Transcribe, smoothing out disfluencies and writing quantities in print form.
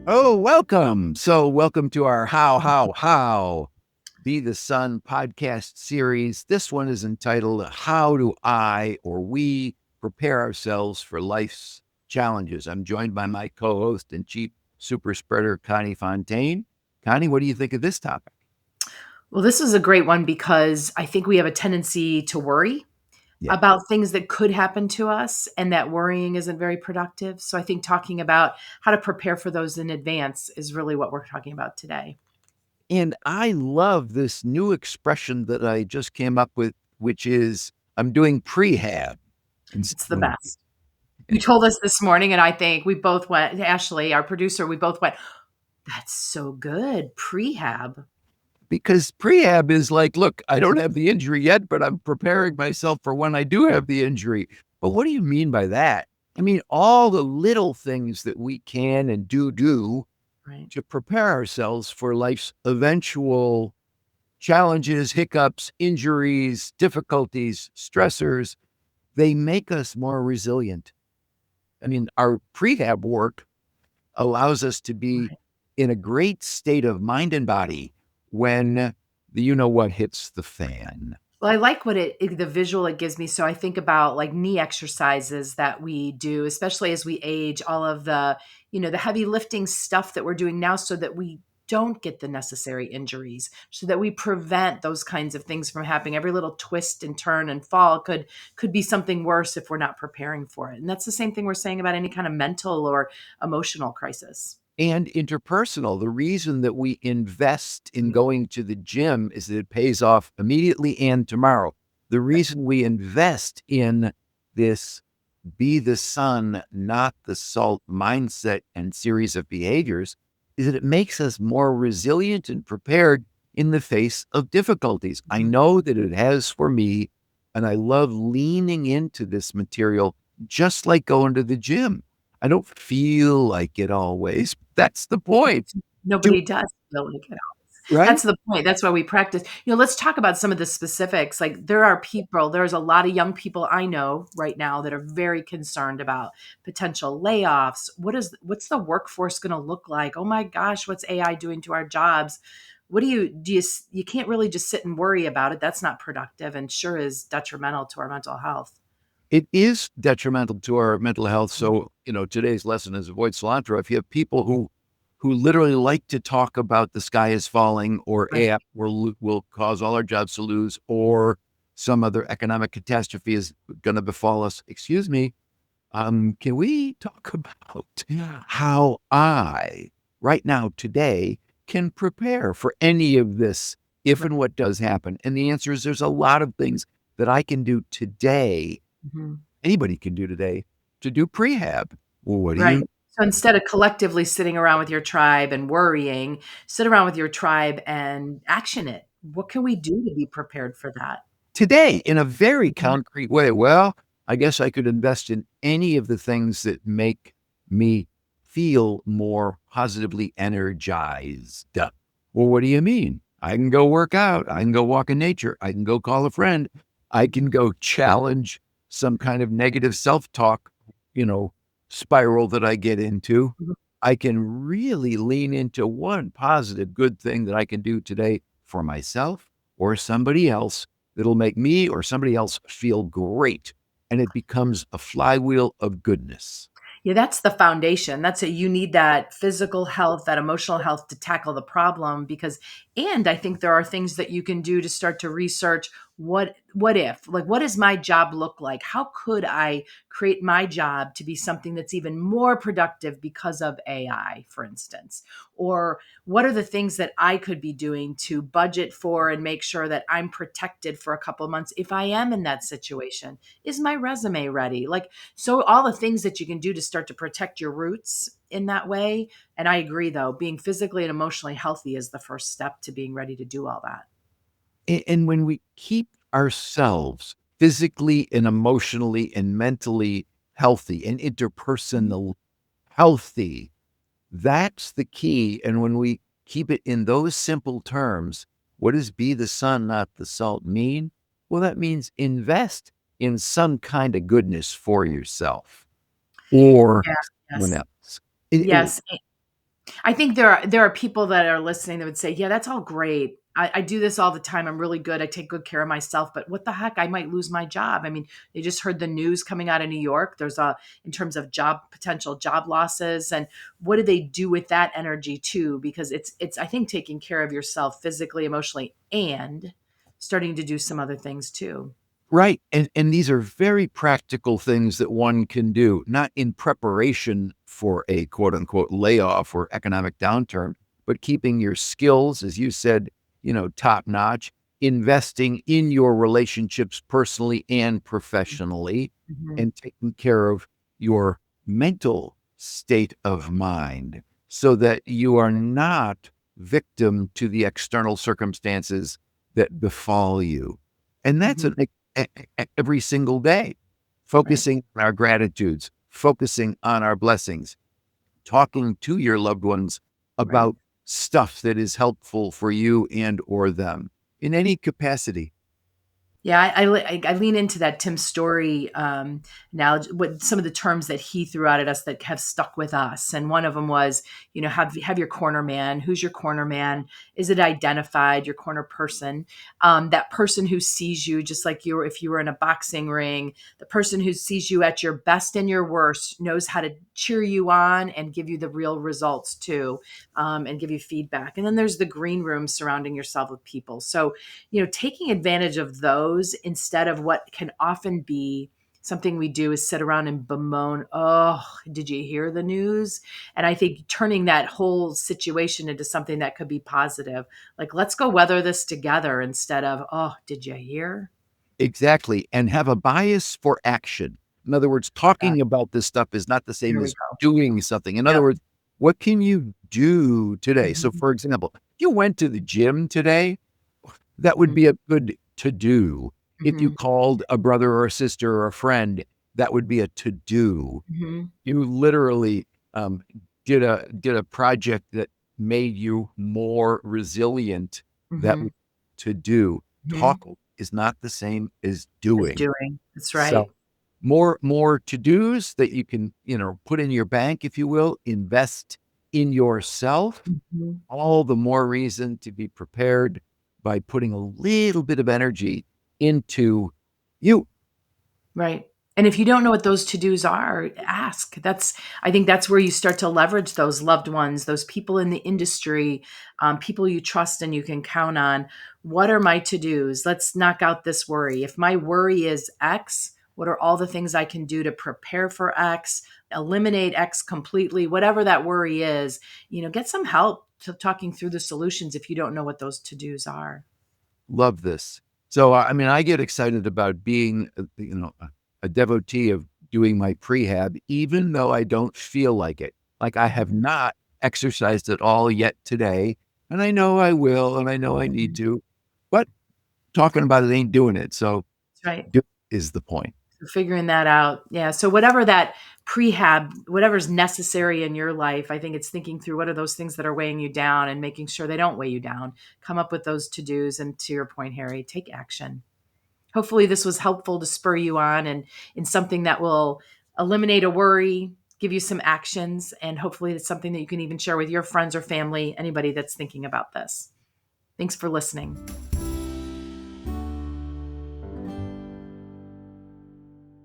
Oh, welcome. Welcome to our How Be the Sun podcast series. This one is entitled How Do I or We Prepare Ourselves for Life's Challenges? I'm joined by my co host and chief super spreader, Connie Fontaine. Connie, what do you think of this topic? Well, this is a great one because I think we have a tendency to worry Yeah. about things that could happen to us, and that worrying isn't very productive. So I think talking about how to prepare for those in advance is really what we're talking about today. And I love this new expression that I just came up with, which is I'm doing prehab. It's the best. You told us this morning, and I think we both went, Ashley, our producer, we both went, that's so good. Prehab. Because prehab is like, look, I don't have the injury yet, but I'm preparing myself for when I do have the injury. But what do you mean by that? I mean, all the little things that we can and do Right. to prepare ourselves for life's eventual challenges, hiccups, injuries, difficulties, stressors, they make us more resilient. I mean, our prehab work allows us to be Right. in a great state of mind and body when the you know what hits the fan. Well, I like what the visual it gives me. So I think about like knee exercises that we do, especially as we age, all of the heavy lifting stuff that we're doing now so that we don't get the necessary injuries, so that we prevent those kinds of things from happening. Every little twist and turn and fall could be something worse if we're not preparing for it. And that's the same thing we're saying about any kind of mental or emotional crisis. And interpersonal. The reason that we invest in going to the gym is that it pays off immediately and tomorrow. The Right. reason we invest in this be the sun, not the salt mindset and series of behaviors is that it makes us more resilient and prepared in the face of difficulties. I Mhm. know that it has for me, and I love leaning into this material just like going to the gym. I don't feel like it always. That's the point. Do Nobody does feel like it. right? That's the point. That's why we practice. Let's talk about some of the specifics. Like there's a lot of young people I know right now that are very concerned about potential layoffs. What's the workforce going to look like? Oh my gosh, what's AI doing to our jobs? What you can't really just sit and worry about it. That's not productive and sure is detrimental to our mental health. It is detrimental to our mental health. So, today's lesson is avoid cilantro. If you have people who literally like to talk about the sky is falling or Right. AI will cause all our jobs to lose or some other economic catastrophe is going to befall us. Excuse me. Can we talk about how I, right now, today, can prepare for any of this if Right. and what does happen? And the answer is there's a lot of things that I can do today, Mhm. anybody can do today, to do prehab. Well, what do you Right. So instead of collectively sitting around with your tribe and worrying, sit around with your tribe and action it. What can we do to be prepared for that? today in a very Mhm. concrete way? Well, I guess I could invest in any of the things that make me feel more positively energized. Well, what do you mean? I can go work out. I can go walk in nature. I can go call a friend. I can go challenge some kind of negative self talk, you know, spiral that I get into. Mhm. I can really lean into one positive, good thing that I can do today for myself or somebody else that'll make me or somebody else feel great. And it becomes a flywheel of goodness. Yeah, that's the foundation. That's it. You need that physical health, that emotional health to tackle the problem and I think there are things that you can do to start to research what if? Like what does my job look like? How could I create my job to be something that's even more productive because of AI, for instance? Or what are the things that I could be doing to budget for and make sure that I'm protected for a couple of months if I am in that situation? Is my resume ready? Like so all the things that you can do to start to protect your roots in that way. And I agree though, being physically and emotionally healthy is the first step to being ready to do all that. And when we keep ourselves physically and emotionally and mentally healthy and interpersonal healthy, that's the key. And when we keep it in those simple terms, what does be the sun, not the salt mean? Well, that means invest in some kind of goodness for yourself or Yeah. someone Yes. else. It- Yes. I think there are people that are listening that would say, "Yeah, that's all great. I do this all the time. I'm really good. I take good care of myself, but what the heck? I might lose my job." I mean, they just heard the news coming out of New York. There's a in terms of potential job losses, and what do they do with that energy too? Because it's I think taking care of yourself physically, emotionally, and starting to do some other things too. Right. And these are very practical things that one can do, not in preparation for a quote unquote layoff or economic downturn, but keeping your skills, as you said, top notch, investing in your relationships personally and professionally, Mhm. and taking care of your mental state of mind so that you are not victim to the external circumstances that befall you. And that's Mhm. every single day, Right. focusing on our gratitudes, focusing on our blessings, talking to your loved ones Right. about stuff that is helpful for you and or them in any capacity. Yeah, I lean into that Tim Story now. What some of the terms that he threw out at us that have stuck with us, and one of them was, have your corner man. Who's your corner man? Is it identified? Your corner person, that person who sees you just like you were if you were in a boxing ring. The person who sees you at your best and your worst knows how to cheer you on and give you the real results too, and give you feedback. And then there's the green room surrounding yourself with people. So taking advantage of those instead of what can often be something we do is sit around and bemoan, oh, did you hear the news? And I think turning that whole situation into something that could be positive, like, let's go weather this together instead of, oh, did you hear? Exactly. And have a bias for action. In other words, Uh, talking about this stuff is not the same There we as go. doing something. In other Yep. words, what can you do today? So, Mhm. for example, if you went to the gym today, that would Mhm. be a good to do. If you Mhm. called a brother or a sister or a friend, that would be a to do. Mhm. You literally did a project that made you more resilient. That Mhm. was to do. Mhm. Talk is not the same as As doing. doing. That's right. So more to dos that you can put in your bank, if you will, invest in yourself. Mhm. All the more reason to be prepared by putting a little bit of energy into you. Right. And if you don't know what those to-dos are, ask. I think that's where you start to leverage those loved ones, those people in the industry, people you trust and you can count on. What are my to-dos? Let's knock out this worry. If my worry is X, what are all the things I can do to prepare for X, eliminate X completely, whatever that worry is, get some help to talking through the solutions if you don't know what those to-dos are. Love this. So, I mean, I get excited about being, a devotee of doing my prehab, even though I don't feel like it. Like I have Mhm. not exercised at all yet today. And I know I will, and I know I need Mhm. to, but talking about it ain't doing it. So, That's right. do is the point. So figuring that out. Yeah. So whatever that prehab, whatever's necessary in your life, I think it's thinking through what are those things that are weighing you down and making sure they don't weigh you down. Come up with those to-dos. And to your point, Harry, take action. Hopefully this was helpful to spur you on and in something that will eliminate a worry, give you some actions, and hopefully it's something that you can even share with your friends or family, anybody that's thinking about this. Thanks for listening.